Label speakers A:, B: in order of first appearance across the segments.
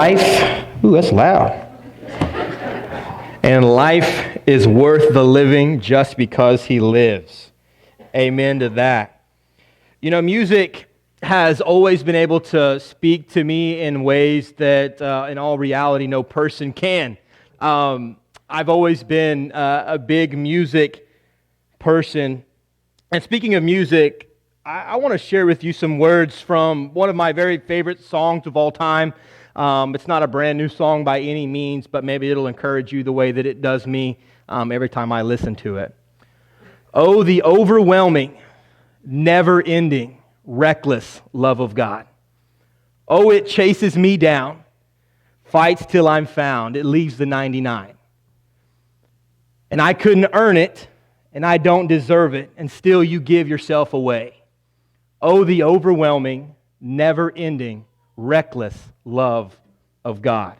A: Life, ooh, that's loud. And life is worth the living just because he lives. Amen to that. You know, music has always been able to speak to me in ways that, in all reality, no person can. I've always been a big music person. And speaking of music, I want to share with you some words from one of my very favorite songs of all time. It's not a brand new song by any means, but maybe it'll encourage you the way that it does me every time I listen to it. Oh, the overwhelming, never-ending, reckless love of God. Oh, it chases me down, fights till I'm found, it leaves the 99. And I couldn't earn it, and I don't deserve it, and still you give yourself away. Oh, the overwhelming, never-ending, reckless love of God.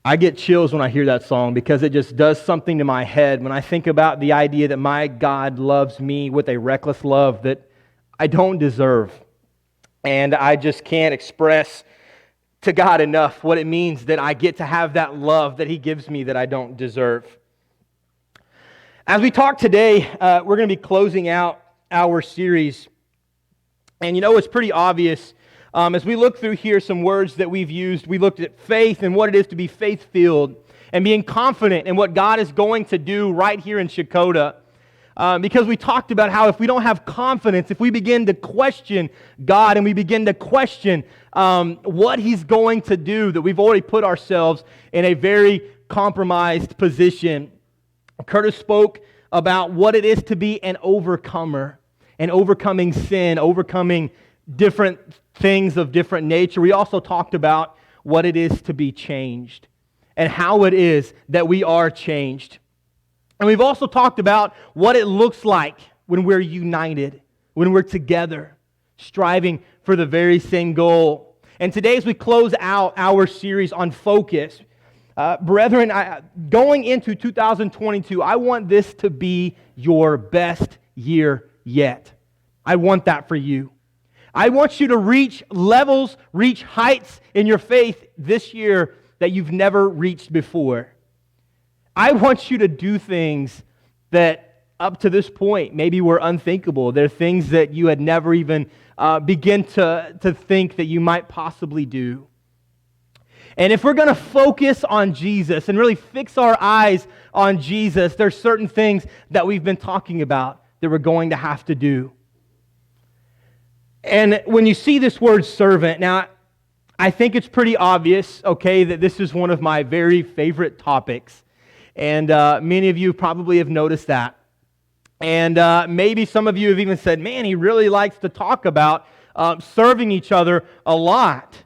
A: I get chills when I hear that song because it just does something to my head when I think about the idea that my God loves me with a reckless love that I don't deserve. And I just can't express to God enough what it means that I get to have that love that He gives me that I don't deserve. As we talk today, we're going to be closing out our series. And you know, it's pretty obvious as we look through here some words that we've used. We looked at faith and what it is to be faith-filled and being confident in what God is going to do right here in Shakota. Because we talked about how if we don't have confidence, if we begin to question God and we begin to question what He's going to do, that we've already put ourselves in a very compromised position. Curtis spoke about what it is to be an overcomer and overcoming sin, overcoming different things of different nature. We also talked about what it is to be changed and how it is that we are changed. And we've also talked about what it looks like when we're united, when we're together, striving for the very same goal. And today, as we close out our series on focus, brethren, going into 2022, I want this to be your best year yet. I want that for you. I want you to reach levels, reach heights in your faith this year that you've never reached before. I want you to do things that up to this point maybe were unthinkable. They're things that you had never even begin to think that you might possibly do. And if we're going to focus on Jesus and really fix our eyes on Jesus, there's certain things that we've been talking about that we're going to have to do. And when you see this word servant, now I think it's pretty obvious, okay, that this is one of my very favorite topics. And many of you probably have noticed that. And maybe some of you have even said, man, he really likes to talk about serving each other a lot.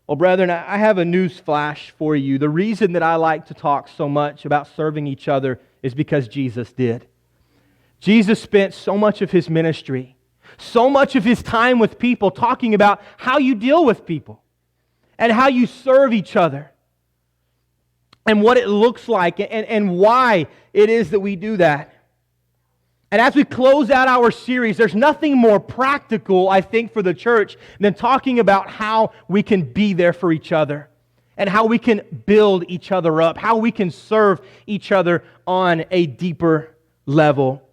A: Well, brethren, I have a news flash for you. The reason that I like to talk so much about serving each other is because Jesus did. Jesus spent so much of His ministry, so much of His time with people talking about how you deal with people and how you serve each other and what it looks like and why it is that we do that. And as we close out our series, there's nothing more practical, I think, for the church than talking about how we can be there for each other and how we can build each other up, how we can serve each other on a deeper level.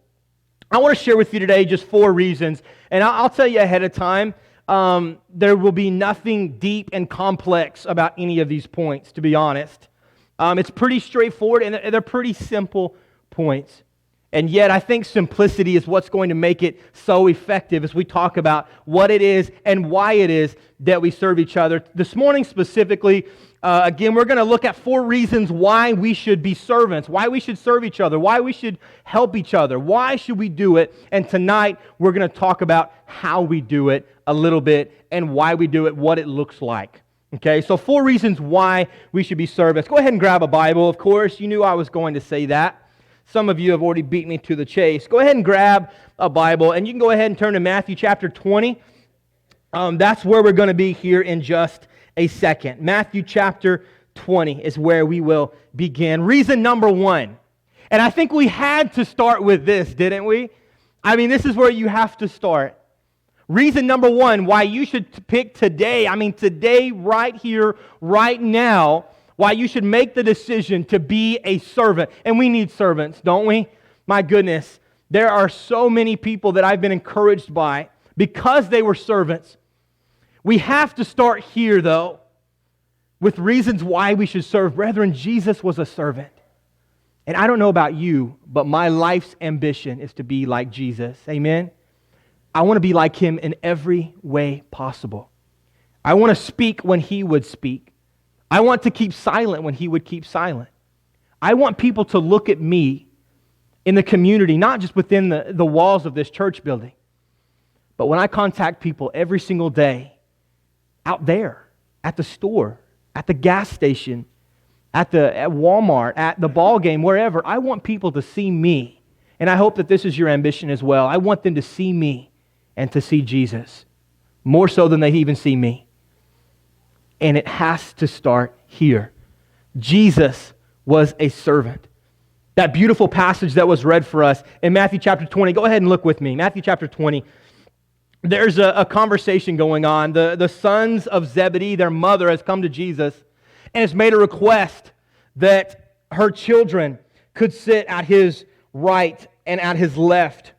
A: I want to share with you today just 4 reasons, and I'll tell you ahead of time, there will be nothing deep and complex about any of these points, to be honest. It's pretty straightforward, and they're pretty simple points. And yet, I think simplicity is what's going to make it so effective as we talk about what it is and why it is that we serve each other. This morning specifically, again, we're going to look at 4 reasons why we should be servants, why we should serve each other, why we should help each other, why should we do it. And tonight, we're going to talk about how we do it a little bit and why we do it, what it looks like. Okay, so 4 reasons why we should be servants. Go ahead and grab a Bible. Of course, you knew I was going to say that. Some of you have already beat me to the chase. Go ahead and grab a Bible, and you can go ahead and turn to Matthew chapter 20. That's where we're going to be here in just a second. Matthew chapter 20 is where we will begin. Reason number 1. And I think we had to start with this, didn't we? I mean, this is where you have to start. Reason number one why you should pick today, today, right here, right now, why you should make the decision to be a servant. And we need servants, don't we? My goodness, there are so many people that I've been encouraged by because they were servants. We have to start here, though, with reasons why we should serve. Brethren, Jesus was a servant. And I don't know about you, but my life's ambition is to be like Jesus. Amen? I want to be like Him in every way possible. I want to speak when He would speak. I want to keep silent when He would keep silent. I want people to look at me in the community, not just within the walls of this church building, but when I contact people every single day, out there, at the store, at the gas station, at Walmart, at the ball game, wherever, I want people to see me. And I hope that this is your ambition as well. I want them to see me and to see Jesus, more so than they even see me. And it has to start here. Jesus was a servant. That beautiful passage that was read for us in Matthew chapter 20. Go ahead and look with me. Matthew chapter 20. There's a conversation going on. The sons of Zebedee, their mother, has come to Jesus and has made a request that her children could sit at His right and at His left.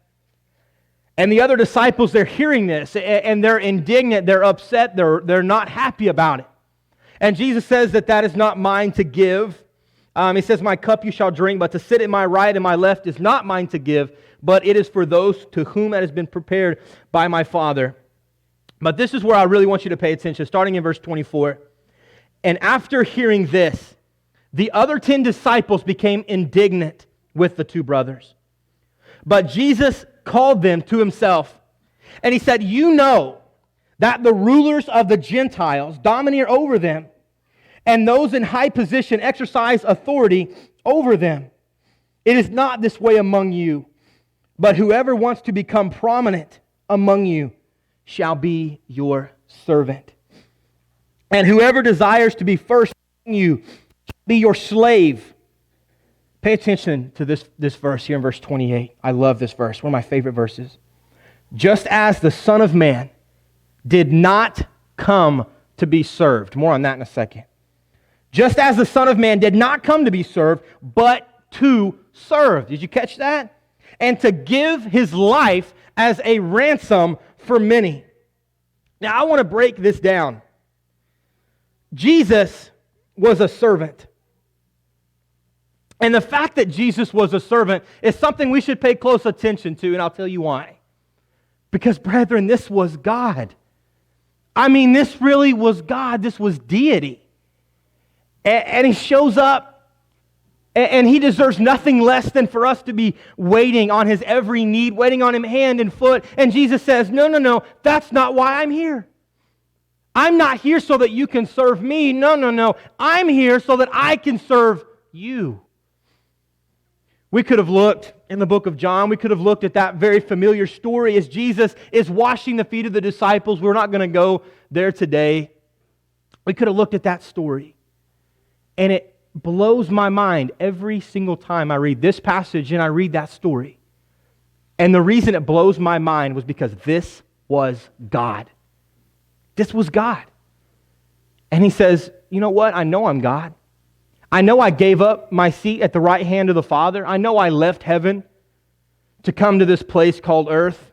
A: And the other disciples, they're hearing this, and they're indignant, they're upset, they're not happy about it. And Jesus says that is not mine to give. He says, my cup you shall drink, but to sit at my right and my left is not mine to give, but it is for those to whom it has been prepared by my Father. But this is where I really want you to pay attention, starting in verse 24. And after hearing this, the other 10 disciples became indignant with the two brothers. But Jesus called them to Himself, and He said, you know that the rulers of the Gentiles domineer over them, and those in high position exercise authority over them. It is not this way among you, but whoever wants to become prominent among you shall be your servant. And whoever desires to be first among you shall be your slave. Pay attention to this verse here in verse 28. I love this verse, one of my favorite verses. Just as the Son of Man did not come to be served. More on that in a second. Just as the Son of Man did not come to be served, but to serve. Did you catch that? And to give His life as a ransom for many. Now I want to break this down. Jesus was a servant. And the fact that Jesus was a servant is something we should pay close attention to, and I'll tell you why. Because, brethren, this was God. This really was God. This was deity. And He shows up, and He deserves nothing less than for us to be waiting on His every need, waiting on Him hand and foot. And Jesus says, no, that's not why I'm here. I'm not here so that you can serve me. No. I'm here so that I can serve you. We could have looked in the book of John, we could have looked at that very familiar story as Jesus is washing the feet of the disciples. We're not going to go there today. We could have looked at that story. And it blows my mind every single time I read this passage and I read that story. And the reason it blows my mind was because this was God. This was God. And He says, you know what? I know I'm God. I know I gave up my seat at the right hand of the Father. I know I left heaven to come to this place called earth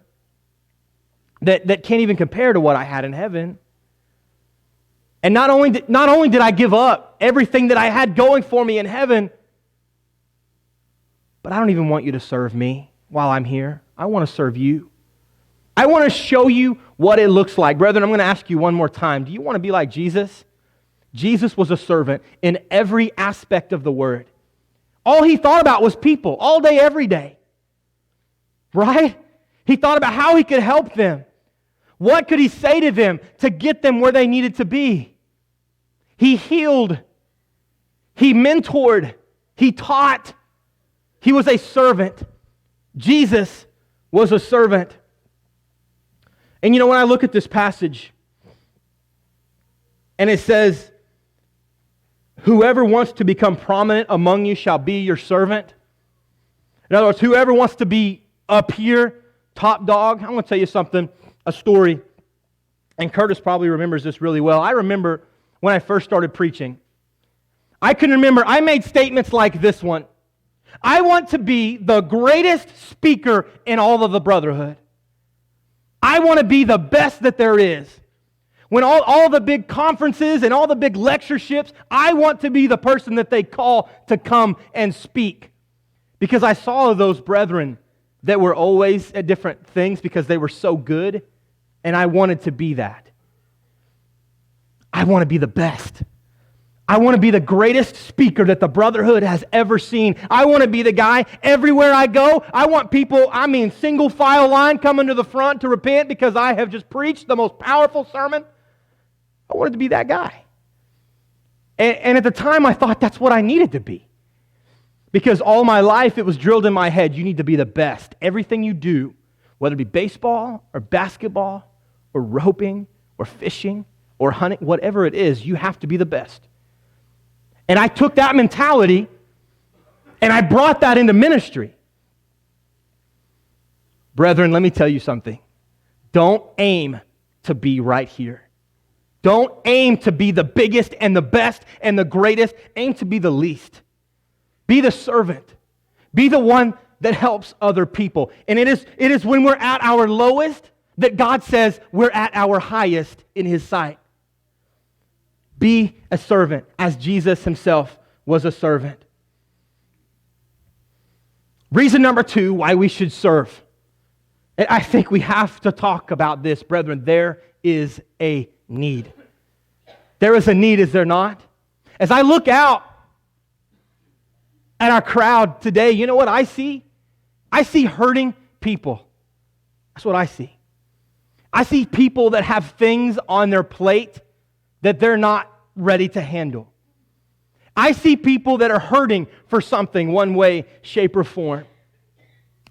A: that can't even compare to what I had in heaven. And not only did I give up everything that I had going for me in heaven, but I don't even want you to serve me while I'm here. I want to serve you. I want to show you what it looks like. Brethren, I'm going to ask you one more time. Do you want to be like Jesus? Jesus was a servant in every aspect of the word. All He thought about was people, all day, every day. Right? He thought about how He could help them. What could He say to them to get them where they needed to be? He healed. He mentored. He taught. He was a servant. Jesus was a servant. And when I look at this passage, and it says, whoever wants to become prominent among you shall be your servant. In other words, whoever wants to be up here, top dog, I'm going to tell you something. a story, and Curtis probably remembers this really well. I remember when I first started preaching, I can remember I made statements like this one. I want to be the greatest speaker in all of the brotherhood. I want to be the best that there is. When all the big conferences and all the big lectureships, I want to be the person that they call to come and speak. Because I saw those brethren that were always at different things because they were so good, and I wanted to be that. I want to be the best. I want to be the greatest speaker that the brotherhood has ever seen. I want to be the guy everywhere I go. I want people, single file line coming to the front to repent because I have just preached the most powerful sermon. I wanted to be that guy. And at the time, I thought that's what I needed to be. Because all my life, it was drilled in my head, you need to be the best. Everything you do, whether it be baseball or basketball or roping or fishing or hunting, whatever it is, you have to be the best. And I took that mentality and I brought that into ministry. Brethren, let me tell you something. Don't aim to be right here. Don't aim to be the biggest and the best and the greatest. Aim to be the least. Be the servant. Be the one that helps other people. And it is when we're at our lowest that God says we're at our highest in His sight. Be a servant as Jesus Himself was a servant. Reason number 2 why we should serve. And I think we have to talk about this, brethren. There is a need. There is a need, is there not? As I look out at our crowd today, you know what I see? I see hurting people. That's what I see. I see people that have things on their plate that they're not ready to handle. I see people that are hurting for something one way, shape, or form.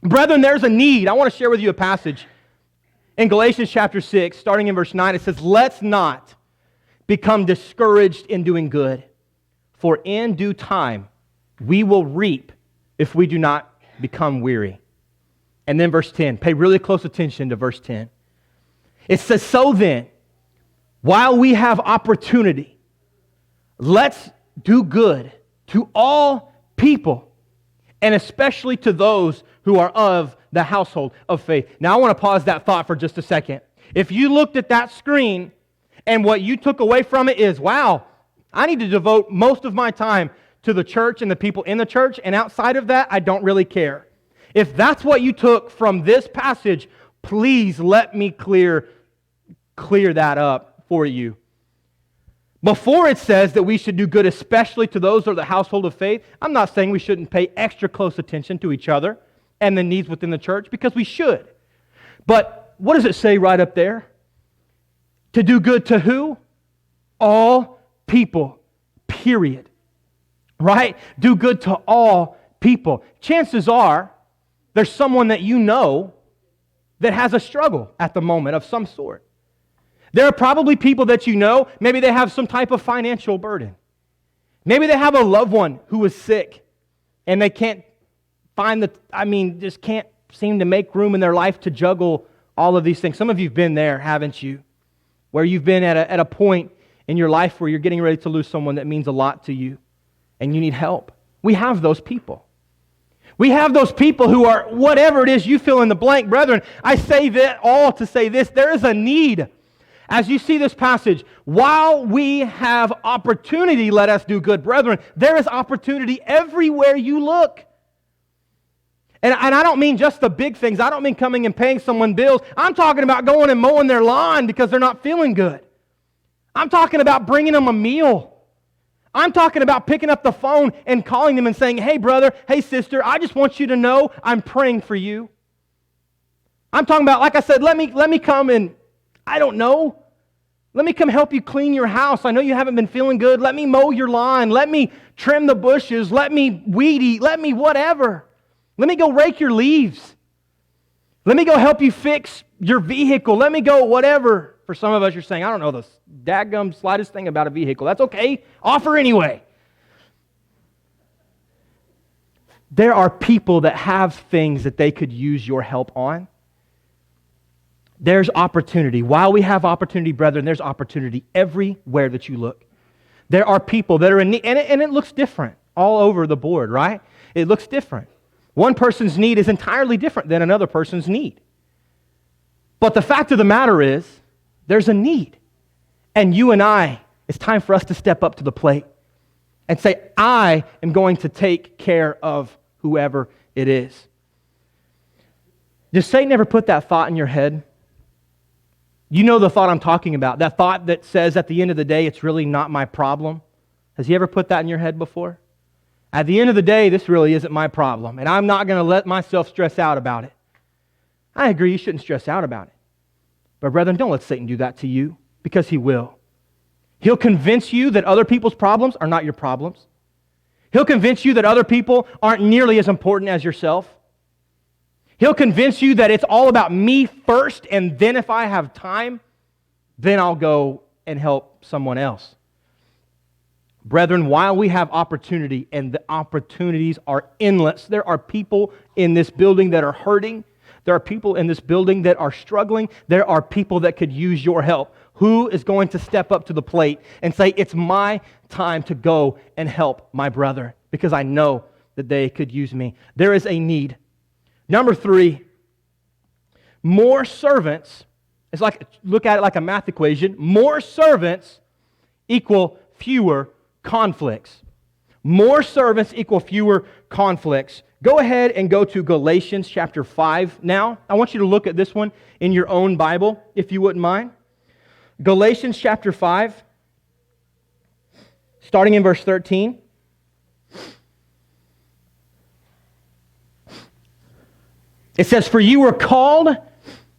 A: Brethren, there's a need. I want to share with you a passage in Galatians Chapter 6, starting in verse 9. It says, "Let's not become discouraged in doing good, for in due time we will reap if we do not become weary." And then verse 10. Pay really close attention to verse 10. It says, "So then, while we have opportunity, let's do good to all people, and especially to those who are of the household of faith." Now I want to pause that thought for just a second. If you looked at that screen and what you took away from it is, wow, I need to devote most of my time to the church and the people in the church, and outside of that, I don't really care. If that's what you took from this passage, please let me clear that up for you. Before it says that we should do good especially to those of the household of faith, I'm not saying we shouldn't pay extra close attention to each other and the needs within the church, because we should. But what does it say right up there? To do good to who? All people, period. Right? Do good to all people. Chances are there's someone that you know that has a struggle at the moment of some sort. There are probably people that you know, maybe they have some type of financial burden. Maybe they have a loved one who is sick and they can't just can't seem to make room in their life to juggle all of these things. Some of you have been there, haven't you? Where you've been at a point in your life where you're getting ready to lose someone that means a lot to you and you need help. We have those people. We have those people who are, whatever it is you fill in the blank. Brethren, I say that all to say this. There is a need. As you see this passage, while we have opportunity, let us do good. Brethren, there is opportunity everywhere you look. And I don't mean just the big things. I don't mean coming and paying someone bills. I'm talking about going and mowing their lawn because they're not feeling good. I'm talking about bringing them a meal. I'm talking about picking up the phone and calling them and saying, "Hey brother, hey sister, I just want you to know I'm praying for you." I'm talking about, like I said, let me come and, I don't know, let me come help you clean your house. I know you haven't been feeling good. Let me mow your lawn. Let me trim the bushes. Let me weed eat. Let me whatever. Let me go rake your leaves. Let me go help you fix your vehicle. Let me go whatever. For some of us, you're saying, "I don't know the dadgum slightest thing about a vehicle." That's okay. Offer anyway. There are people that have things that they could use your help on. There's opportunity. While we have opportunity, brethren, there's opportunity everywhere that you look. There are people that are in need, and it looks different all over the board, right? It looks different. One person's need is entirely different than another person's need. But the fact of the matter is, there's a need. And you and I, it's time for us to step up to the plate and say, I am going to take care of whoever it is. Does Satan ever put that thought in your head? You know the thought I'm talking about, that thought that says at the end of the day, it's really not my problem. Has he ever put that in your head before? At the end of the day, this really isn't my problem, and I'm not going to let myself stress out about it. I agree, you shouldn't stress out about it. But brethren, don't let Satan do that to you, because he will. He'll convince you that other people's problems are not your problems. He'll convince you that other people aren't nearly as important as yourself. He'll convince you that it's all about me first, and then if I have time, then I'll go and help someone else. Brethren, while we have opportunity, and the opportunities are endless, there are people in this building that are hurting. There are people in this building that are struggling. There are people that could use your help. Who is going to step up to the plate and say, it's my time to go and help my brother, because I know that they could use me? There is a need. Number 3, more servants. It's like, look at it like a math equation. More servants equal fewer conflicts. More servants equal fewer conflicts. Go ahead and go to Galatians chapter 5 now. I want you to look at this one in your own Bible, if you wouldn't mind. Galatians chapter 5, starting in verse 13. It says, for you were called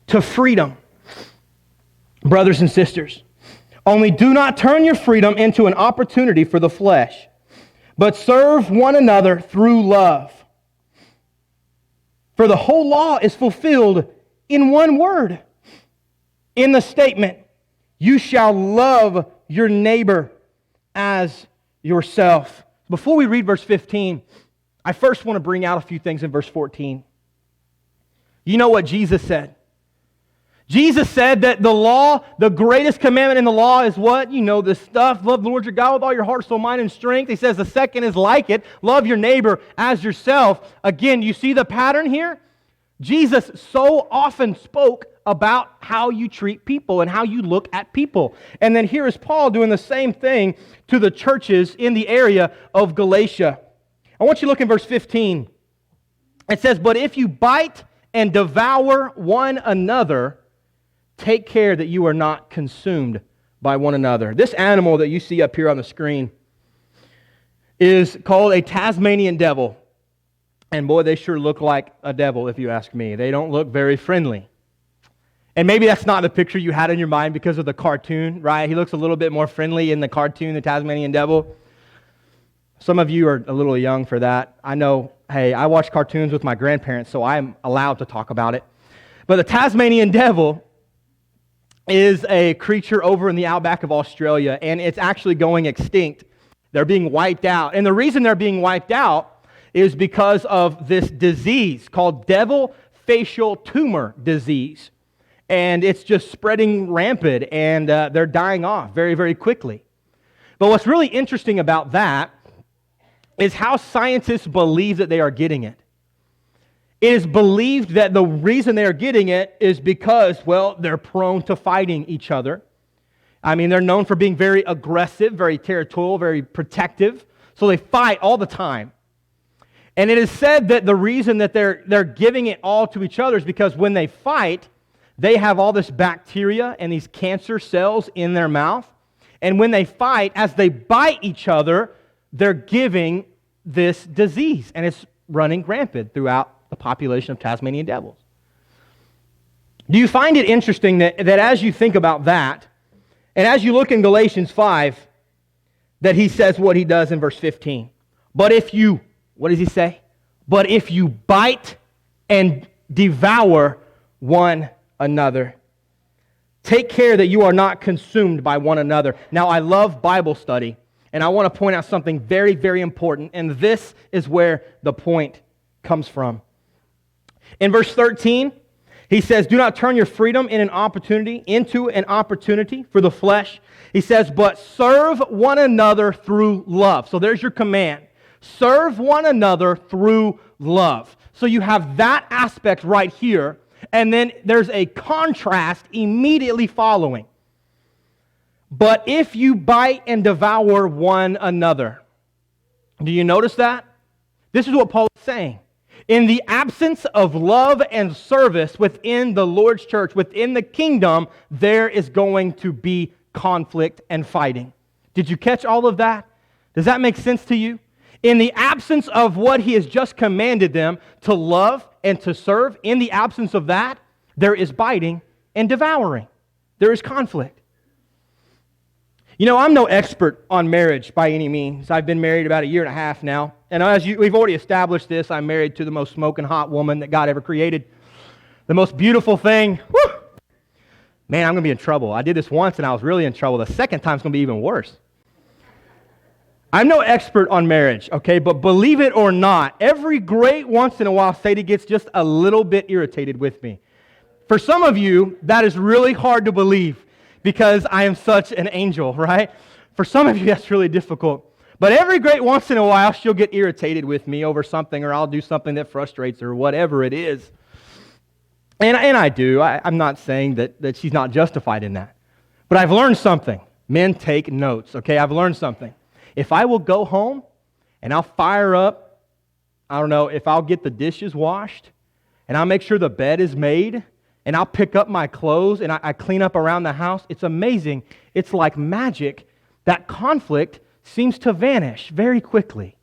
A: to freedom, brothers and sisters. Only do not turn your freedom into an opportunity for the flesh, but serve one another through love. For the whole law is fulfilled in one word, in the statement, you shall love your neighbor as yourself. Before we read verse 15, I first want to bring out a few things in verse 14. You know what Jesus said? Jesus said that the law, the greatest commandment in the law is what? You know this stuff. Love the Lord your God with all your heart, soul, mind, and strength. He says the second is like it. Love your neighbor as yourself. Again, you see the pattern here? Jesus so often spoke about how you treat people and how you look at people. And then here is Paul doing the same thing to the churches in the area of Galatia. I want you to look in verse 15. It says, but if you bite and devour one another, take care that you are not consumed by one another. This animal that you see up here on the screen is called a Tasmanian Devil. And boy, they sure look like a devil, if you ask me. They don't look very friendly. And maybe that's not the picture you had in your mind because of the cartoon, right? He looks a little bit more friendly in the cartoon, the Tasmanian Devil. Some of you are a little young for that. I know, hey, I watch cartoons with my grandparents, so I'm allowed to talk about it. But the Tasmanian Devil is a creature over in the outback of Australia, and it's actually going extinct. They're being wiped out. And the reason they're being wiped out is because of this disease called devil facial tumor disease. And it's just spreading rampant, and they're dying off very, very quickly. But what's really interesting about that is how scientists believe that they are getting it. It is believed that the reason they are getting it is because, well, they're prone to fighting each other. I mean, they're known for being very aggressive, very territorial, very protective. So they fight all the time. And it is said that the reason that they're giving it all to each other is because when they fight, they have all this bacteria and these cancer cells in their mouth. And when they fight, as they bite each other, they're giving this disease. And it's running rampant throughout the population of Tasmanian devils. Do you find it interesting that as you think about that, and as you look in Galatians 5, that he says what he does in verse 15? But if you, what does he say? But if you bite and devour one another, take care that you are not consumed by one another. Now, I love Bible study, and I want to point out something very, very important, and this is where the point comes from. In verse 13, He says, do not turn your freedom into an opportunity for the flesh. He says, but serve one another through love. So there's your command. Serve one another through love. So you have that aspect right here, and then there's a contrast immediately following. But if you bite and devour one another. Do you notice that? This is what Paul is saying. In the absence of love and service within the Lord's church, within the kingdom, there is going to be conflict and fighting. Did you catch all of that? Does that make sense to you? In the absence of what he has just commanded them to love and to serve, in the absence of that, there is biting and devouring. There is conflict. You know, I'm no expert on marriage by any means. I've been married about 1.5 years now. And we've already established this, I'm married to the most smoking hot woman that God ever created. The most beautiful thing. Woo! Man, I'm going to be in trouble. I did this once and I was really in trouble. The second time's going to be even worse. I'm no expert on marriage, okay? But believe it or not, every great once in a while, Sadie gets just a little bit irritated with me. For some of you, that is really hard to believe because I am such an angel, right? For some of you, that's really difficult. But every great once in a while, she'll get irritated with me over something, or I'll do something that frustrates her, whatever it is. And I do. I'm not saying that she's not justified in that. But I've learned something. Men, take notes, okay? I've learned something. If I will go home and I'll fire up, I don't know, if I'll get the dishes washed and I'll make sure the bed is made and I'll pick up my clothes and I clean up around the house, it's amazing. It's like magic. That conflict seems to vanish very quickly.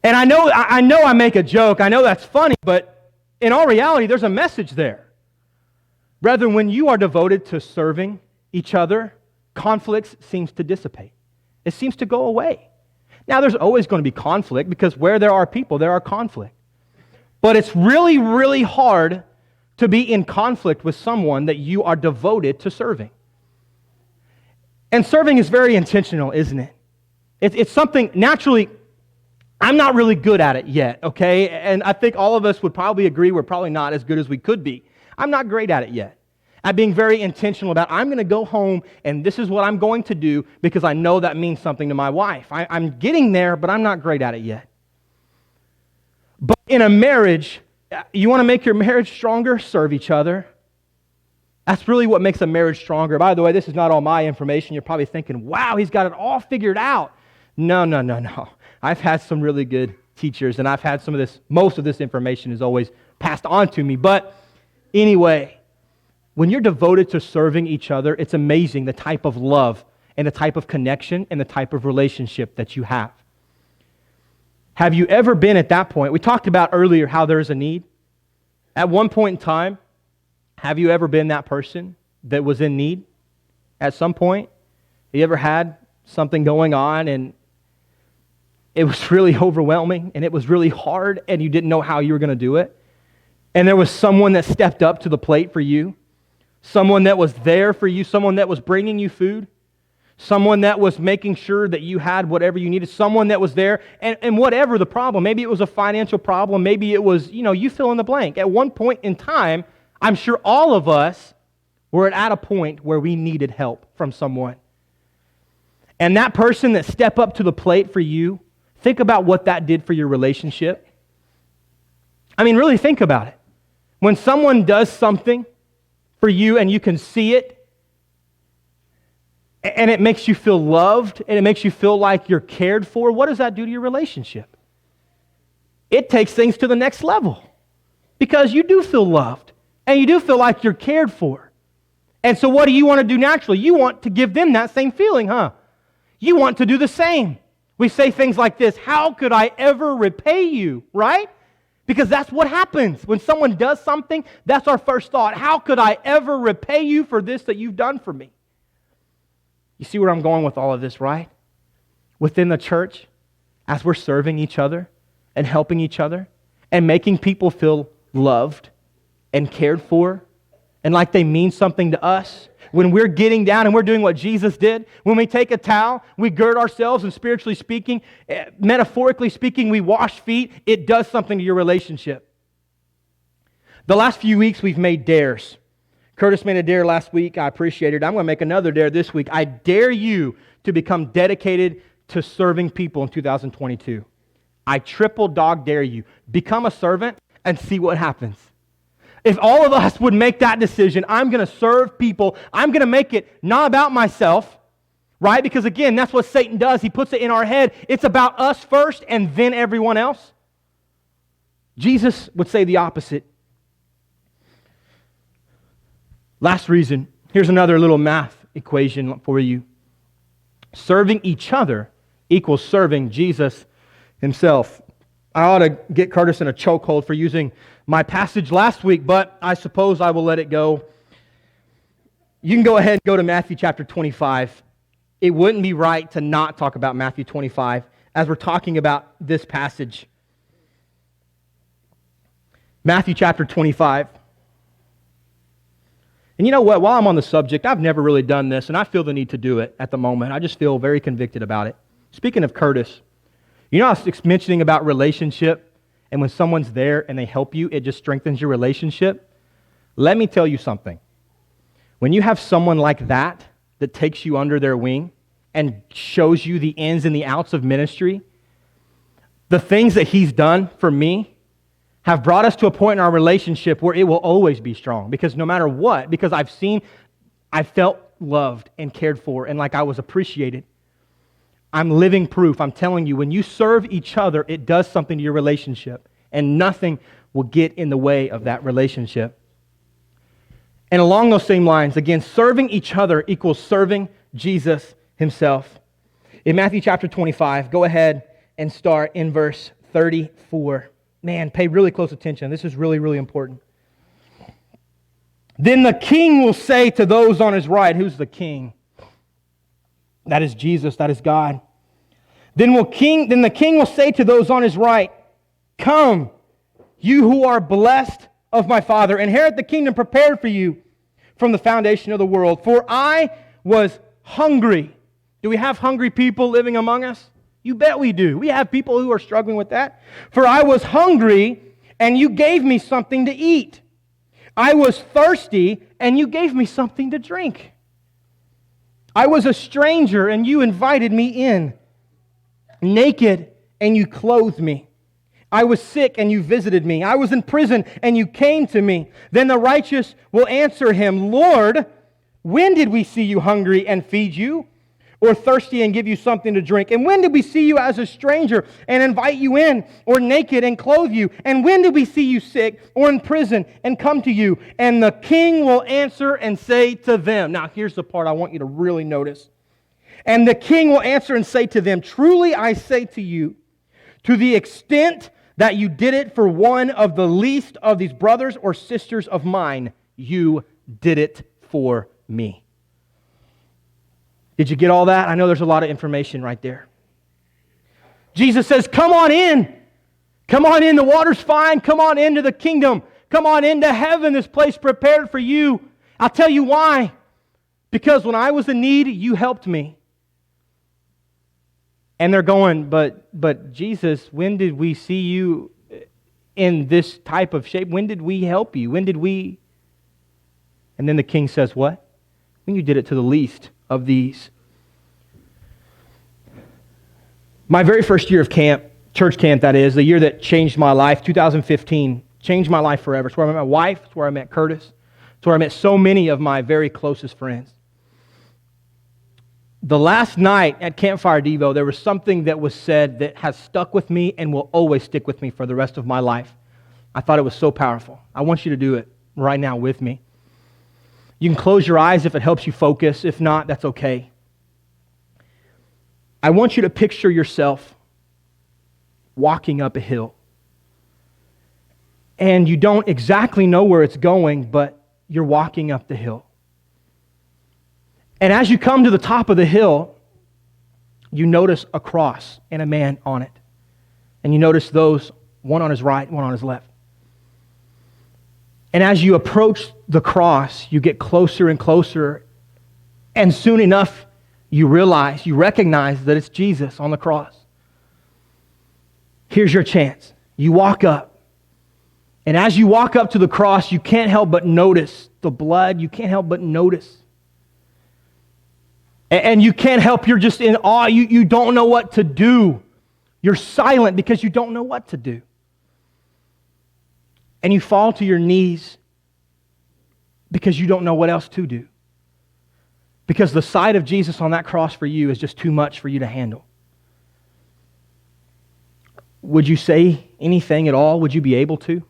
A: And I know I make a joke. I know that's funny, but in all reality, there's a message there. Brethren, when you are devoted to serving each other, conflicts seems to dissipate. It seems to go away. Now, there's always going to be conflict because where there are people, there are conflict. But it's really, really hard to be in conflict with someone that you are devoted to serving. And serving is very intentional, isn't it? It's something, naturally, I'm not really good at it yet, okay? And I think all of us would probably agree we're probably not as good as we could be. I'm not great at it yet. At being very intentional about, I'm going to go home and this is what I'm going to do because I know that means something to my wife. I'm getting there, but I'm not great at it yet. But in a marriage, you want to make your marriage stronger? Serve each other. That's really what makes a marriage stronger. By the way, this is not all my information. You're probably thinking, wow, he's got it all figured out. No. I've had some really good teachers, and I've had most of this information is always passed on to me. But anyway, when you're devoted to serving each other, it's amazing the type of love and the type of connection and the type of relationship that you have. Have you ever been at that point? We talked about earlier how there's a need. At one point in time, have you ever been that person that was in need at some point? Have you ever had something going on and it was really overwhelming and it was really hard and you didn't know how you were going to do it? And there was someone that stepped up to the plate for you, someone that was there for you, someone that was bringing you food, someone that was making sure that you had whatever you needed, someone that was there, and whatever the problem, maybe it was a financial problem, maybe it was, you fill in the blank. At one point in time, I'm sure all of us were at a point where we needed help from someone. And that person that stepped up to the plate for you, think about what that did for your relationship. I mean, really think about it. When someone does something for you and you can see it, and it makes you feel loved, and it makes you feel like you're cared for, what does that do to your relationship? It takes things to the next level because you do feel loved, and you do feel like you're cared for. And so what do you want to do naturally? You want to give them that same feeling, huh? You want to do the same. We say things like this, how could I ever repay you, right? Because that's what happens. When someone does something, that's our first thought. How could I ever repay you for this that you've done for me? You see where I'm going with all of this, right? Within the church, as we're serving each other and helping each other and making people feel loved and cared for and like they mean something to us, when we're getting down and we're doing what Jesus did, when we take a towel, we gird ourselves, and spiritually speaking, metaphorically speaking, we wash feet, it does something to your relationship. The last few weeks we've made dares. Curtis made a dare last week. I appreciate it. I'm going to make another dare this week. I dare you to become dedicated to serving people in 2022. I triple dog dare you. Become a servant and see what happens. If all of us would make that decision, I'm going to serve people. I'm going to make it not about myself, right? Because again, that's what Satan does. He puts it in our head. It's about us first and then everyone else. Jesus would say the opposite. Last reason. Here's another little math equation for you. Serving each other equals serving Jesus himself. I ought to get Curtis in a chokehold for using my passage last week, but I suppose I will let it go. You can go ahead and go to Matthew chapter 25. It wouldn't be right to not talk about Matthew 25 as we're talking about this passage. Matthew chapter 25. And you know what? While I'm on the subject, I've never really done this, and I feel the need to do it at the moment. I just feel very convicted about it. Speaking of Curtis, you know I was mentioning about relationship, and when someone's there and they help you, it just strengthens your relationship? Let me tell you something. When you have someone like that takes you under their wing and shows you the ins and the outs of ministry, the things that he's done for me have brought us to a point in our relationship where it will always be strong. Because no matter what, because I felt loved and cared for and like I was appreciated. I'm living proof. I'm telling you, when you serve each other, it does something to your relationship. And nothing will get in the way of that relationship. And along those same lines, again, serving each other equals serving Jesus himself. In Matthew chapter 25, go ahead and start in verse 34. Man, pay really close attention. This is really, really important. Then the king will say to those on his right, who's the king? That is Jesus, that is God. Then the king will say to those on his right, come, you who are blessed of my Father, inherit the kingdom prepared for you from the foundation of the world. For I was hungry. Do we have hungry people living among us? You bet we do. We have people who are struggling with that. For I was hungry, and you gave me something to eat. I was thirsty, and you gave me something to drink. I was a stranger, and you invited me in. Naked, and you clothed me. I was sick, and you visited me. I was in prison, and you came to me. Then the righteous will answer him, Lord, when did we see you hungry and feed you? Or thirsty and give you something to drink? And when did we see you as a stranger and invite you in? Or naked and clothe you? And when did we see you sick or in prison and come to you? And the king will answer and say to them. Now here's the part I want you to really notice. And the king will answer and say to them, truly I say to you, to the extent that you did it for one of the least of these brothers or sisters of mine, you did it for me. Did you get all that? I know there's a lot of information right there. Jesus says, come on in. Come on in. The water's fine. Come on into the kingdom. Come on into heaven. This place prepared for you. I'll tell you why. Because when I was in need, you helped me. And they're going, but Jesus, when did we see you in this type of shape? When did we help you? When did we? And then the king says, what? When you did it to the least of these. My very first year of camp, church camp that is, the year that changed my life, 2015, changed my life forever. It's where I met my wife, it's where I met Curtis, it's where I met so many of my very closest friends. The last night at Campfire Devo, there was something that was said that has stuck with me and will always stick with me for the rest of my life. I thought it was so powerful. I want you to do it right now with me. You can close your eyes if it helps you focus. If not, that's okay. I want you to picture yourself walking up a hill. And you don't exactly know where it's going, but you're walking up the hill. And as you come to the top of the hill, you notice a cross and a man on it. And you notice those, one on his right, one on his left. And as you approach the cross, you get closer and closer. And soon enough, you recognize that it's Jesus on the cross. Here's your chance. You walk up. And as you walk up to the cross, you can't help but notice the blood. You can't help but notice. And you can't help, you're just in awe. You don't know what to do. You're silent because you don't know what to do. And you fall to your knees because you don't know what else to do. Because the sight of Jesus on that cross for you is just too much for you to handle. Would you say anything at all? Would you be able to?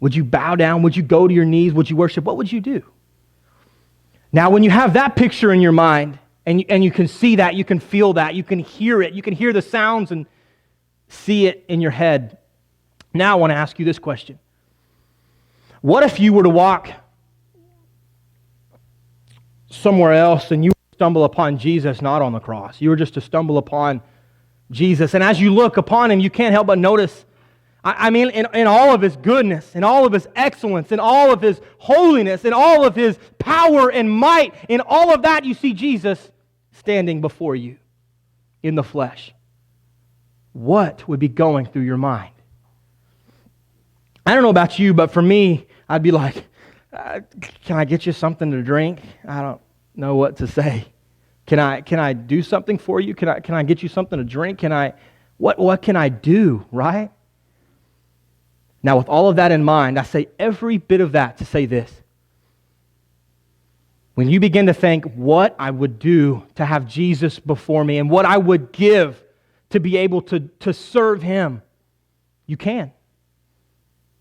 A: Would you bow down? Would you go to your knees? Would you worship? What would you do? Now, when you have that picture in your mind, and you can see that, you can feel that, you can hear it, you can hear the sounds and see it in your head. Now I want to ask you this question. What if you were to walk somewhere else and you stumble upon Jesus not on the cross? You were just to stumble upon Jesus. And as you look upon him, you can't help but notice, in all of his goodness, in all of his excellence, in all of his holiness, in all of his power and might, in all of that, you see Jesus standing before you in the flesh. What would be going through your mind? I don't know about you, but for me, I'd be like, can I get you something to drink? I don't know what to say. Can I do something for you? Can I get you something to drink? What can I do, right? Now, with all of that in mind, I say every bit of that to say this. When you begin to think what I would do to have Jesus before me and what I would give to be able to serve him, you can.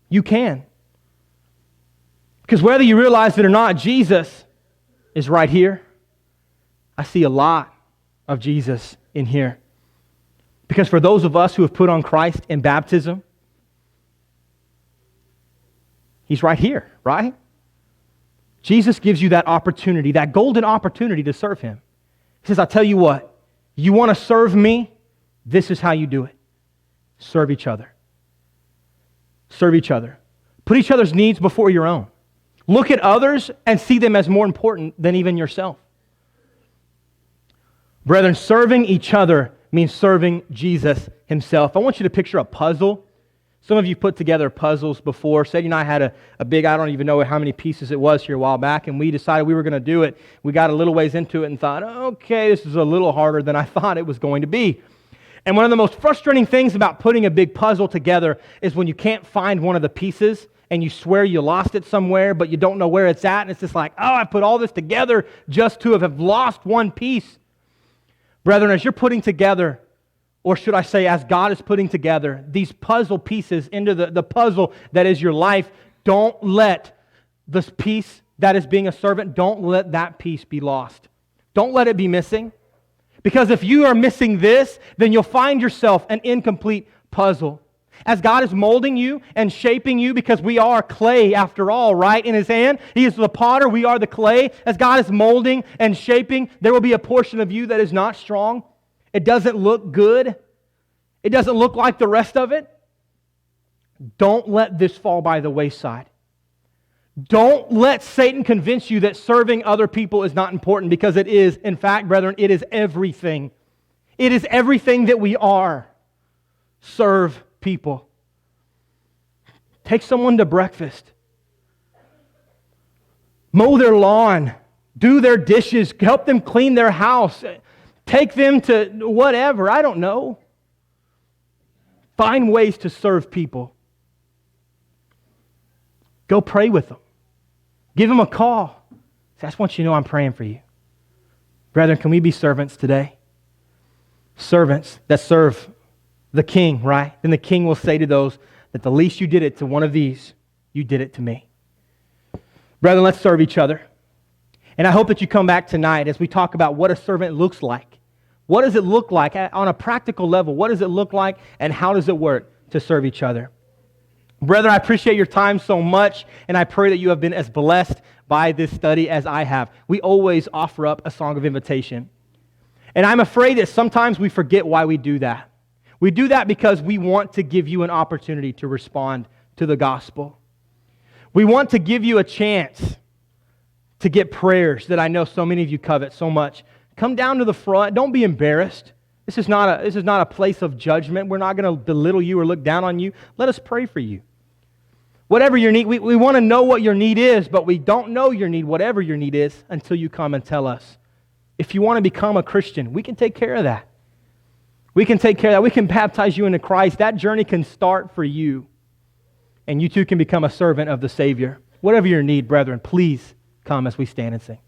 A: You can. Because whether you realize it or not, Jesus is right here. I see a lot of Jesus in here. Because for those of us who have put on Christ in baptism, he's right here, right? Jesus gives you that opportunity, that golden opportunity to serve him. He says, I'll tell you what, you want to serve me? This is how you do it. Serve each other. Serve each other. Put each other's needs before your own. Look at others and see them as more important than even yourself. Brethren, serving each other means serving Jesus himself. I want you to picture a puzzle. Some of you put together puzzles before. Sadie and I had a big, I don't even know how many pieces it was here a while back, and we decided we were going to do it. We got a little ways into it and thought, okay, this is a little harder than I thought it was going to be. And one of the most frustrating things about putting a big puzzle together is when you can't find one of the pieces and you swear you lost it somewhere, but you don't know where it's at, and it's just like, I put all this together just to have lost one piece. Brethren, as you're putting together, or should I say, as God is putting together these puzzle pieces into the puzzle that is your life, don't let this piece that is being a servant, don't let that piece be lost. Don't let it be missing. Because if you are missing this, then you'll find yourself an incomplete puzzle. As God is molding you and shaping you, because we are clay after all, right? In his hand, he is the potter, we are the clay. As God is molding and shaping, there will be a portion of you that is not strong. It doesn't look good. It doesn't look like the rest of it. Don't let this fall by the wayside. Don't let Satan convince you that serving other people is not important, because it is. In fact, brethren, it is everything. It is everything that we are. Serve people. Take someone to breakfast. Mow their lawn. Do their dishes. Help them clean their house. Take them to whatever. I don't know. Find ways to serve people. Go pray with them. Give them a call. Say, I just want you to know I'm praying for you. Brethren, can we be servants today? Servants that serve the king, right? Then the king will say to those that the least you did it to one of these, you did it to me. Brethren, let's serve each other. And I hope that you come back tonight as we talk about what a servant looks like. What does it look like on a practical level? What does it look like, and how does it work to serve each other? Brethren, I appreciate your time so much, and I pray that you have been as blessed by this study as I have. We always offer up a song of invitation. And I'm afraid that sometimes we forget why we do that. We do that because we want to give you an opportunity to respond to the gospel. We want to give you a chance to get prayers that I know so many of you covet so much. Come down to the front. Don't be embarrassed. This is not a place of judgment. We're not going to belittle you or look down on you. Let us pray for you. Whatever your need, we want to know what your need is, but we don't know your need, whatever your need is, until you come and tell us. If you want to become a Christian, we can take care of that. We can take care of that. We can baptize you into Christ. That journey can start for you. And you too can become a servant of the Savior. Whatever your need, brethren, please come as we stand and sing.